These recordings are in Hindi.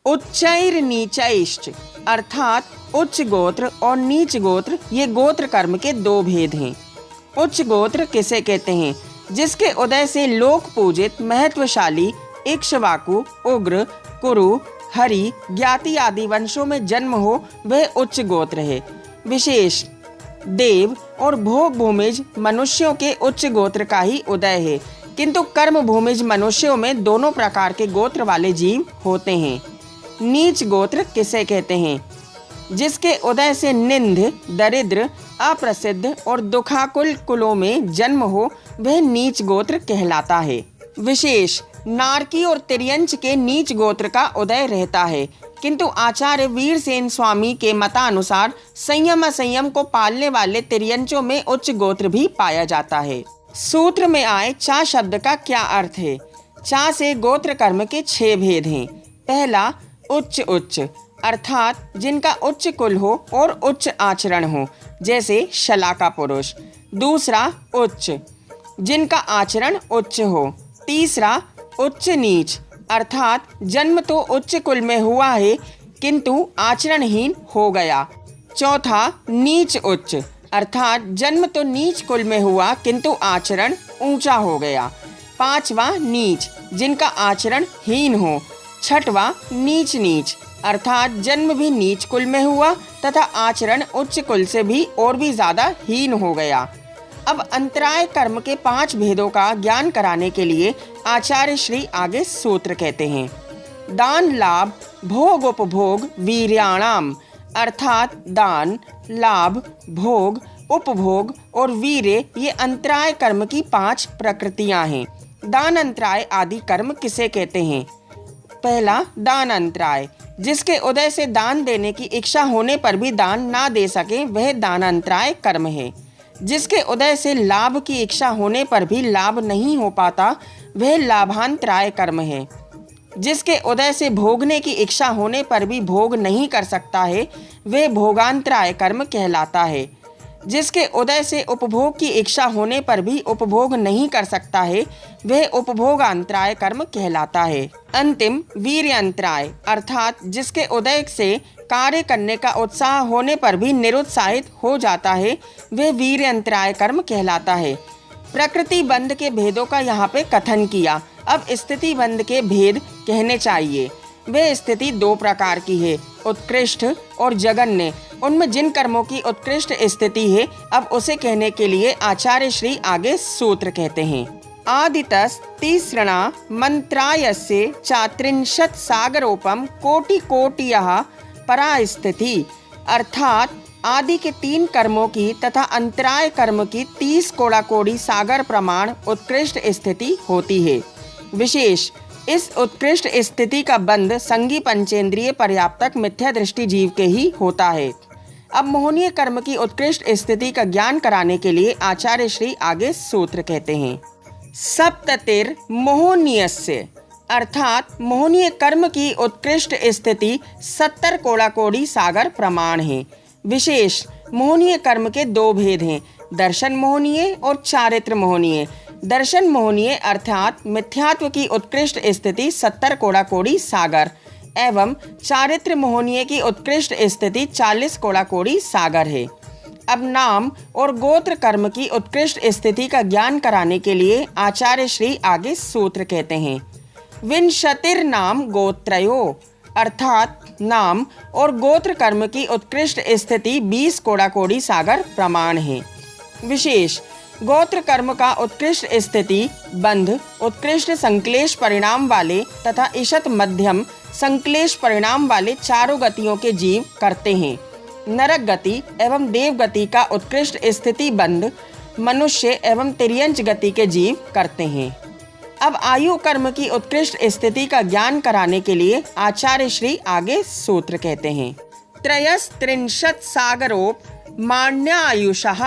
उच्चैर नीचैश्च अर्थात उच्च गोत्र और नीच गोत्र ये गोत्र कर्म के दो भेद हैं। उच्च गोत्र किसे कहते हैं? जिसके उदय से लोक पूजित महत्वशाली इक्ष्वाकु, उग्र, कुरु, हरि, ज्ञाति आदि वंशों में जन्म हो वह उच्च गोत्र है। विशेष देव और भोग भूमिज मनुष्यों के उच्च गोत्र का ही उदय है, किंतु कर्म भूमिज मनुष्यों में दोनों प्रकार के गोत्र वाले जीव होते हैं। नीच गोत्र किसे कहते हैं? जिसके उदय से निंद, दरिद्र, अप्रसिद्ध और दुखाकुल कुलों में जन्म हो वह नीच गोत्र कहलाता है। विशेष नारकी और तिर्यंच के नीच गोत्र का उदय रहता है, किंतु आचार्य वीरसेन स्वामी के मतानुसार संयम असंयम को पालने वाले तिर्यंचों में उच्च गोत्र भी पाया जाता है। सूत्र में आए चा शब्द का क्या अर्थ है? चा से गोत्र कर्म के 6 भेद हैं। पहला उच्च उच्च अर्थात जिनका उच्च कुल हो और उच्च आचरण हो, जैसे शलाका पुरुष। दूसरा उच्च जिनका आचरण उच्च हो। तीसरा उच्च नीच अर्थात जन्म तो उच्च कुल में हुआ है किंतु आचरणहीन हो गया। चौथा नीच उच्च अर्थात जन्म तो नीच कुल में हुआ किंतु आचरण ऊंचा हो गया। पांचवा नीच जिनका आचरण हीन हो। छठवां नीच नीच अर्थात जन्म भी नीच कुल में हुआ तथा आचरण उच्च कुल से भी और भी ज्यादा हीन हो गया। अब अंतराय कर्म के 5 भेदों का ज्ञान कराने के लिए आचार्य श्री आगे सूत्र कहते हैं। दान लाभ भोग उपभोग वीर्याणाम अर्थात दान, लाभ, भोग, उपभोग और वीर्य ये अंतराय कर्म की 5 प्रकृतियां हैं। दान अंतराय आदि कर्म किसे कहते हैं? पहला दान अंतराय जिसके उदय से दान देने की इच्छा होने पर भी दान ना दे सके वह दान अंतराय कर्म है। जिसके उदय से लाभ की इच्छा होने पर भी लाभ नहीं हो पाता वह लाभांतराय कर्म है। जिसके उदय से भोगने की इच्छा होने पर भी भोग नहीं कर सकता है वह भोगांतराय कर्म कहलाता है। जिसके उदय से उपभोग की इच्छा होने पर भी उपभोग नहीं कर सकता है वह उपभोगांतराय कर्म कहलाता है। अंतिम वीर्यांतराय अर्थात जिसके उदय से कार्य करने का उत्साह होने पर भी निरुत्साहित हो जाता है वह वीर्यांतराय कर्म कहलाता है। प्रकृति बंध के भेदों का यहाँ पे कथन किया। अब स्थिति बंध के भेद कहने चाहिए। वह स्थिति 2 प्रकार की है, उत्कृष्ट और जघन्य। उनमें जिन कर्मों की उत्कृष्ट स्थिति है अब उसे कहने के लिए आचार्य श्री आगे सूत्र कहते हैं। आदितस तीसृणा मंत्रायस्य चात्रिंशत् सागरोपम कोटि कोटियः परास्थिति अर्थात आदि के 3 कर्मों की तथा अंतराय कर्म की 30 कोड़ाकोड़ी सागर प्रमाण उत्कृष्ट स्थिति होती है। विशेष इस उत्कृष्ट स्थिति का बंध संगी पंचेंद्रिय पर्याप्तक मिथ्या दृष्टि जीव के ही होता है। अब मोहनीय कर्म की उत्कृष्ट स्थिति का ज्ञान कराने के लिए आचार्य श्री आगे सूत्र कहते हैं। सप्ततिर मोहनीयस्य अर्थात मोहनीय कर्म की उत्कृष्ट स्थिति 70 कोड़ाकोड़ी सागर प्रमाण है। विशेष मोहनीय कर्म के 2 भेद हैं, दर्शन मोहनीय और चारित्र मोहनीय। दर्शन मोहनीय अर्थात मिथ्यात्व की उत्कृष्ट स्थिति 70 कोड़ाकोड़ी सागर एवं चारित्र मोहनीय की उत्कृष्ट स्थिति 40 कोड़ाकोड़ी सागर है। अब नाम और गोत्र कर्म की उत्कृष्ट स्थिति का ज्ञान कराने के लिए आचार्य श्री आगे सूत्र कहते हैं। विंशतिर्नाम गोत्रयो अर्थात नाम और गोत्र कर्म की उत्कृष्ट स्थिति 20 कोड़ाकोड़ी सागर प्रमाण है। विशेष गोत्र कर्म का उत्कृष्ट स्थिति बंध उत्कृष्ट संक्लेश परिणाम वाले तथा ईशत मध्यम संक्लेश परिणाम वाले 4 गतियों के जीव करते हैं। नरक गति एवं देव गति का उत्कृष्ट स्थिति बंध मनुष्य एवं तिर्यंच गति के जीव करते हैं। अब आयु कर्म की उत्कृष्ट स्थिति का ज्ञान कराने के लिए आचार्य श्री आगे सूत्र कहते हैं। त्रयस्त्रिंशत् सागरोप माण्यायुषः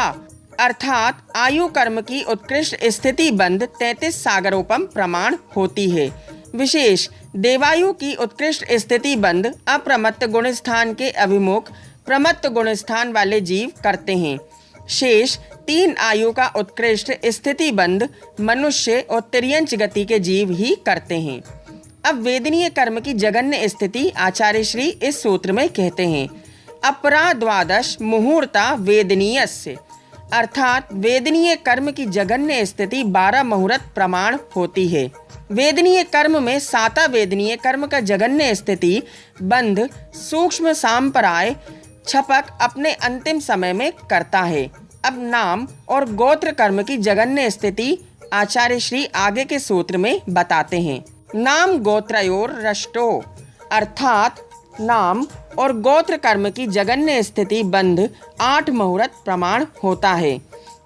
अर्थात आयु कर्म की उत्कृष्ट स्थिति बंध 33 सागरोपम प्रमाण होती है। विशेष देवायु की उत्कृष्ट स्थिति बंध अप्रमत्त गुण स्थान के अभिमुख प्रमत्त गुण स्थान वाले जीव करते हैं। शेष 3 आयु का उत्कृष्ट स्थिति बंध मनुष्य और तिर्यंच गति के जीव ही करते हैं। अब वेदनीय कर्म की जगन्य स्थिति आचार्य श्री इस सूत्र में कहते हैं, अपरा द्वादश मुहूर्ता वेदनीयस्य, अर्थात वेदनीय कर्म की जगन्य स्थिति 12 मुहूर्त प्रमाण होती है। वेदनीय कर्म में साता वेदनीय कर्म का जगन्य स्थिति बंध सूक्ष्म सांपराय छपक अपने अंतिम समय में करता है। अब नाम और गोत्र कर्म की जगन्य स्थिति आचार्य श्री आगे के सूत्र में बताते हैं। नाम गोत्रयोर रष्टो, अर्थात नाम और गोत्र कर्म की जगन्य स्थिति बंध 8 मुहूर्त प्रमाण होता है।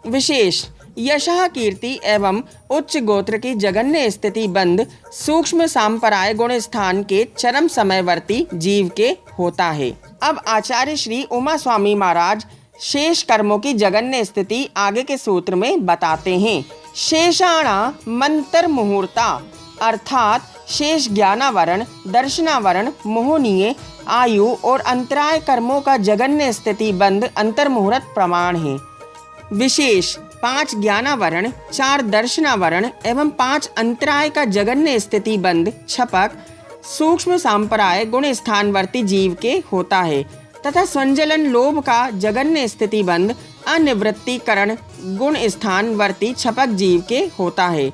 विशेष यशः कीर्ति एवं उच्च गोत्र की जगन्य स्थिति बंध सूक्ष्म सांपराय गुण स्थान के चरम समयवर्ती जीव के होता है। अब आचार्य श्री उमा स्वामी महाराज शेष कर्मों की जगन्य स्थिति आगे के सूत्र में बताते हैं। शेषाणा मंत्र मुहूर्ता, अर्थात शेष ज्ञानावरण, दर्शनावरण, मोहनीय, आयु और अंतराय कर्मों का जगन्य स्थिति बंध अंतर्मुहूर्त प्रमाण है। विशेष 5 ज्ञानावरण, 4 दर्शनावरण एवं 5 अंतराय का जगन्य स्थिति बंध छपक सूक्ष्म सांपराय गुण स्थानवर्ती जीव के होता है तथा संजलन लोभ का जगन्य स्थिति बंध अनिवृत्तिकरण गुण स्थानवर्ती छपक जीव के होता है।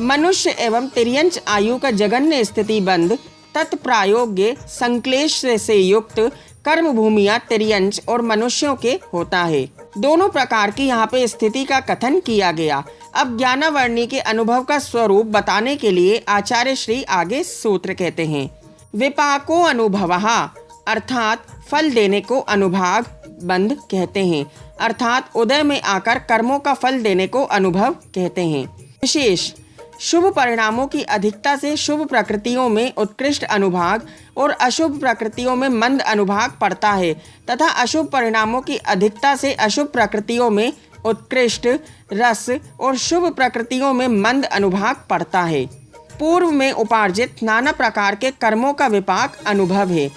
मनुष्य एवं तिर्यंच आयु का जगन्य स्थिति बंध तत्प्रायोग्य संक्लेश से युक्त कर्म भूमिया तिर्यंच और मनुष्यों के होता है। दोनों प्रकार की यहाँ पे स्थिति का कथन किया गया। अब ज्ञानावर्णी के अनुभव का स्वरूप बताने के लिए आचार्य श्री आगे सूत्र कहते हैं। विपाको अनुभवः, अर्थात फल देने को अनुभाग बंध कहते हैं, अर्थात उदय में आकर कर्मों का फल देने को अनुभव कहते हैं। विशेष शुभ परिणामों की अधिकता से शुभ प्रकृतियों में उत्कृष्ट अनुभाग और अशुभ प्रकृतियों में मंद अनुभाग पड़ता है तथा अशुभ परिणामों की अधिकता से अशुभ प्रकृतियों में उत्कृष्ट रस और शुभ प्रकृतियों में मंद अनुभाग पड़ता है। पूर्व में उपार्जित नाना प्रकार के कर्मों का विपाक अनुभव है।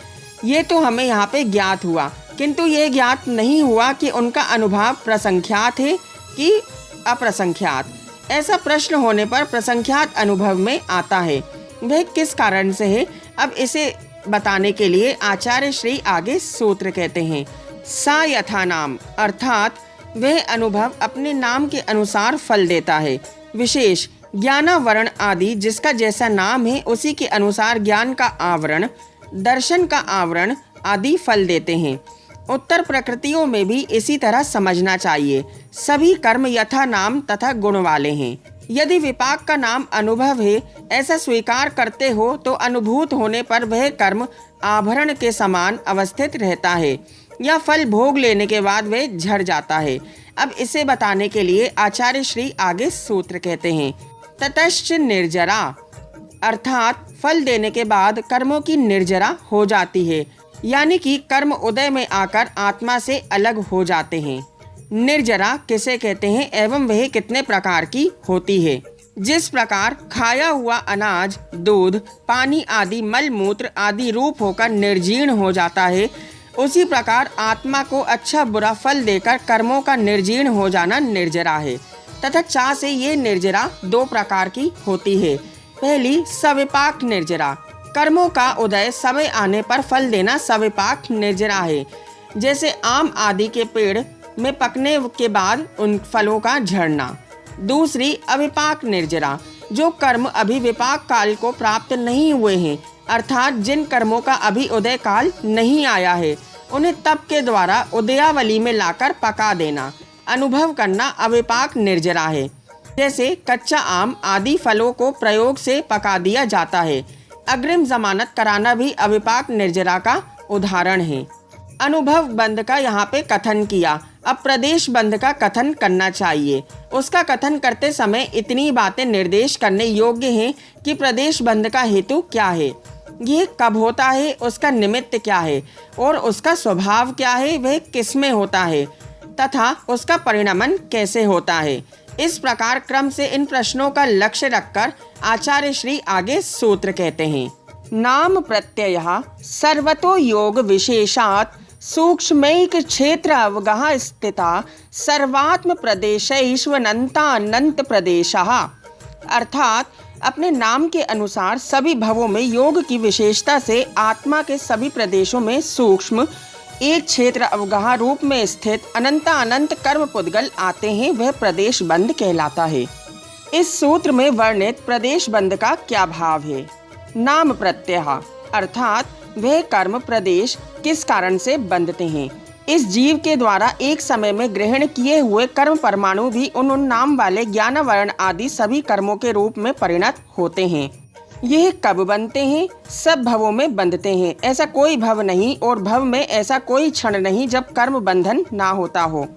ये तो हमें यहाँ पे ज्ञात हुआ, किंतु ये ज्ञात नहीं हुआ कि उनका अनुभाव प्रसंख्यात है कि अप्रसंख्यात। ऐसा प्रश्न होने पर प्रसंख्यात अनुभव में आता है। वह किस कारण से है, अब इसे बताने के लिए आचार्य श्री आगे सूत्र कहते हैं। सा यथा नाम, अर्थात वह अनुभव अपने नाम के अनुसार फल देता है। विशेष ज्ञानावरण आदि जिसका जैसा नाम है उसी के अनुसार ज्ञान का आवरण, दर्शन का आवरण आदि फल देते हैं। उत्तर प्रकृतियों में भी इसी तरह समझना चाहिए। सभी कर्म यथा नाम तथा गुण वाले हैं। यदि विपाक का नाम अनुभव है ऐसा स्वीकार करते हो तो अनुभूत होने पर वह कर्म आभरण के समान अवस्थित रहता है या फल भोग लेने के बाद वह झड़ जाता है। अब इसे बताने के लिए आचार्य श्री आगे सूत्र कहते हैं। ततश्च निर्जरा, अर्थात फल देने के बाद कर्मों की निर्जरा हो जाती है, यानी कि कर्म उदय में आकर आत्मा से अलग हो जाते हैं। निर्जरा किसे कहते हैं एवं वह कितने प्रकार की होती है? जिस प्रकार खाया हुआ अनाज, दूध, पानी आदि मल मूत्र आदि रूप होकर निर्जीर्ण हो जाता है, उसी प्रकार आत्मा को अच्छा बुरा फल देकर कर्मों का निर्जीर्ण हो जाना निर्जरा है। तथा चा से ये निर्जरा 2 प्रकार की होती है। पहली सविपाक निर्जरा, कर्मों का उदय समय आने पर फल देना सविपाक निर्जरा है। जैसे आम आदि के पेड़ में पकने के बाद उन फलों का झड़ना। दूसरी अविपाक निर्जरा, जो कर्म अभी विपाक काल को प्राप्त नहीं हुए हैं, अर्थात जिन कर्मों का अभी उदय काल नहीं आया है, उन्हें तप के द्वारा उदयावली में लाकर पका देना, अनुभव करना अविपाक निर्जरा है। जैसे कच्चा आम आदि फलों को प्रयोग से पका दिया जाता है। अग्रिम जमानत कराना भी अविपाक निर्जरा का उदाहरण है। अनुभव बंध का यहाँ पे कथन किया। अब प्रदेश बंध का कथन करना चाहिए। उसका कथन करते समय इतनी बातें निर्देश करने योग्य हैं कि प्रदेश बंध का हेतु क्या है, ये कब होता है, उसका निमित्त क्या है और उसका स्वभाव क्या है, वह किसमें होता है तथा उसका परिणमन कैसे होता है। इस प्रकार क्रम से इन प्रश्नों का लक्ष्य रखकर आचार्य श्री आगे सूत्र कहते हैं। नाम प्रत्ययः सर्वतो योग विशेषात् सूक्ष्मैक क्षेत्र अवगः स्थिता सर्वात्म प्रदेशैश्वनन्तानंत प्रदेशः, अर्थात अपने नाम के अनुसार सभी भवों में योग की विशेषता से आत्मा के सभी प्रदेशों में सूक्ष्म एक क्षेत्र अवगाह रूप में स्थित अनंत कर्म पुद्गल आते हैं, वह प्रदेश बंध कहलाता है। इस सूत्र में वर्णित प्रदेश बंध का क्या भाव है? नाम प्रत्यय अर्थात वह कर्म प्रदेश किस कारण से बंधते हैं। इस जीव के द्वारा एक समय में ग्रहण किए हुए कर्म परमाणु भी उन नाम वाले ज्ञान वर्ण आदि सभी कर्मों के रूप में परिणत होते हैं। यह कब बनते हैं? सब भवों में बंधते हैं। ऐसा कोई भव नहीं और भव में ऐसा कोई क्षण नहीं जब कर्म बंधन ना होता हो।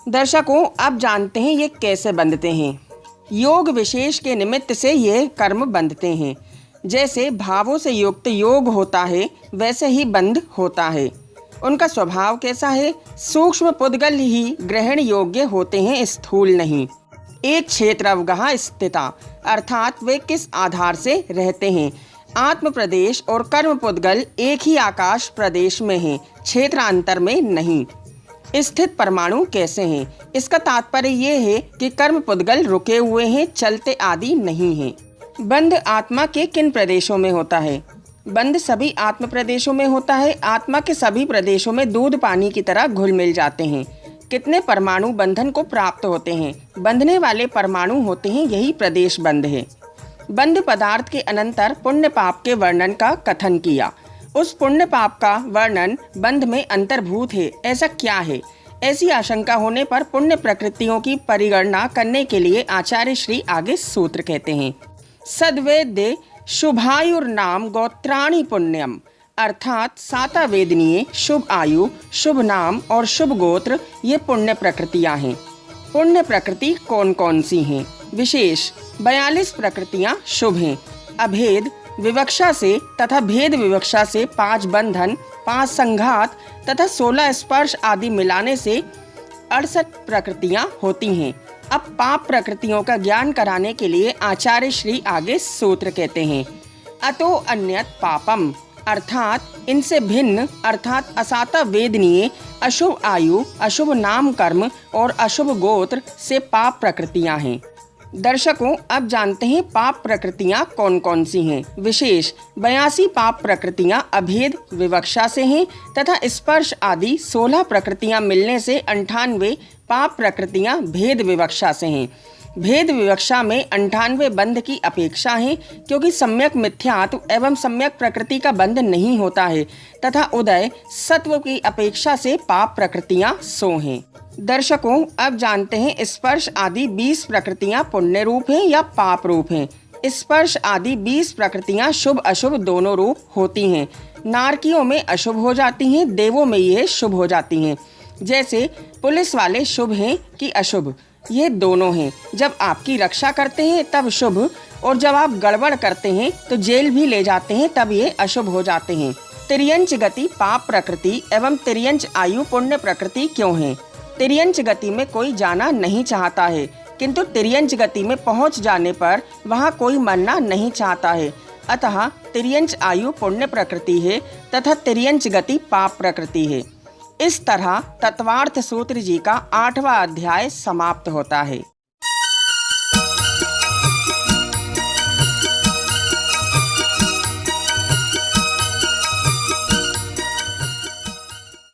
दर्शकों, अब जानते हैं ये कैसे बंधते हैं। योग विशेष के निमित्त से ये कर्म बंधते हैं। जैसे भावों से युक्त योग होता है, वैसे ही बंध होता है। उनका स्वभाव कैसा है? सूक्ष्म पुद्गल ही ग्रहण योग्य होते हैं, स्थूल नहीं। एक क्षेत्र अवगाह स्थिता अर्थात वे किस आधार से रहते हैं। आत्म प्रदेश और कर्म पुद्गल एक ही आकाश प्रदेश में हैं, क्षेत्रांतर में नहीं। स्थित परमाणु कैसे हैं? इसका तात्पर्य ये है कि कर्म पुद्गल रुके हुए हैं, चलते आदि नहीं हैं। बंध आत्मा के किन प्रदेशों में होता है? बंध सभी आत्म प्रदेशों में होता है। आत्मा के सभी प्रदेशों में दूध पानी की तरह घुल मिल जाते हैं। कितने परमाणु बंधन को प्राप्त होते हैं? बंधने वाले परमाणु होते हैं, यही प्रदेश बंध है। बंध पदार्थ के अनंतर पुण्य पाप के वर्णन का कथन किया। उस पुण्य पाप का वर्णन बंध में अंतर्भूत है, ऐसा क्या है? ऐसी आशंका होने पर पुण्य प्रकृतियों की परिगणना करने के लिए आचार्य श्री आगे सूत्र कहते हैं। सद्वेद्य शुभायुर्नाम गोत्राणि पुण्यम अर्थात सातावेदनीय शुभ आयु, शुभ नाम और शुभ गोत्र ये पुण्य प्रकृतियां हैं। पुण्य प्रकृति कौन कौन सी हैं? विशेष 42 प्रकृतियां शुभ हैं। अभेद विवक्षा से तथा भेद विवक्षा से 5 बंधन, 5 संघात तथा 16 स्पर्श आदि मिलाने से 68 प्रकृतियां होती हैं। अब पाप प्रकृतियों का ज्ञान कराने के लिए आचार्य श्री आगे सूत्र कहते हैं। अतो अन्यत पापम अर्थात इनसे भिन्न अर्थात असाता वेदनीय अशुभ आयु, अशुभ नाम कर्म और अशुभ गोत्र से पाप प्रकृतियां हैं। दर्शकों, अब जानते हैं पाप प्रकृतियां कौन कौन सी हैं। विशेष 82 पाप प्रकृतियां अभेद विवक्षा से हैं तथा स्पर्श आदि 16 प्रकृतियां मिलने से 98 पाप प्रकृतियां भेद विवक्षा से हैं। भेद विवक्षा में 98 बंध की अपेक्षा है, क्योंकि सम्यक मिथ्यात्व एवं सम्यक प्रकृति का बंध नहीं होता है तथा उदय सत्व की अपेक्षा से पाप प्रकृतियां 100 हैं। दर्शकों, अब जानते हैं स्पर्श आदि 20 प्रकृतियां पुण्य रूप हैं या पाप रूप हैं। स्पर्श आदि 20 प्रकृतियां शुभ अशुभ दोनों रूप होती हैं। नारकियों में अशुभ हो जाती हैं, देवों में ये शुभ हो जाती हैं। जैसे पुलिस वाले शुभ हैं कि अशुभ, ये दोनों हैं। जब आपकी रक्षा करते हैं तब शुभ, और जब आप गड़बड़ करते हैं तो जेल भी ले जाते हैं, तब ये अशुभ हो जाते हैं। तिर्यंच गति पाप प्रकृति एवं तिर्यंच आयु पुण्य प्रकृति क्यों है? तिर्यंच गति में कोई जाना नहीं चाहता है, किंतु तिर्यंच गति में पहुंच जाने पर वहां कोई मरना नहीं चाहता है। अतः तिर्यंच आयु पुण्य प्रकृति है तथा तिर्यंच गति पाप प्रकृति है। इस तरह तत्वार्थ सूत्र जी का 8वां अध्याय समाप्त होता है।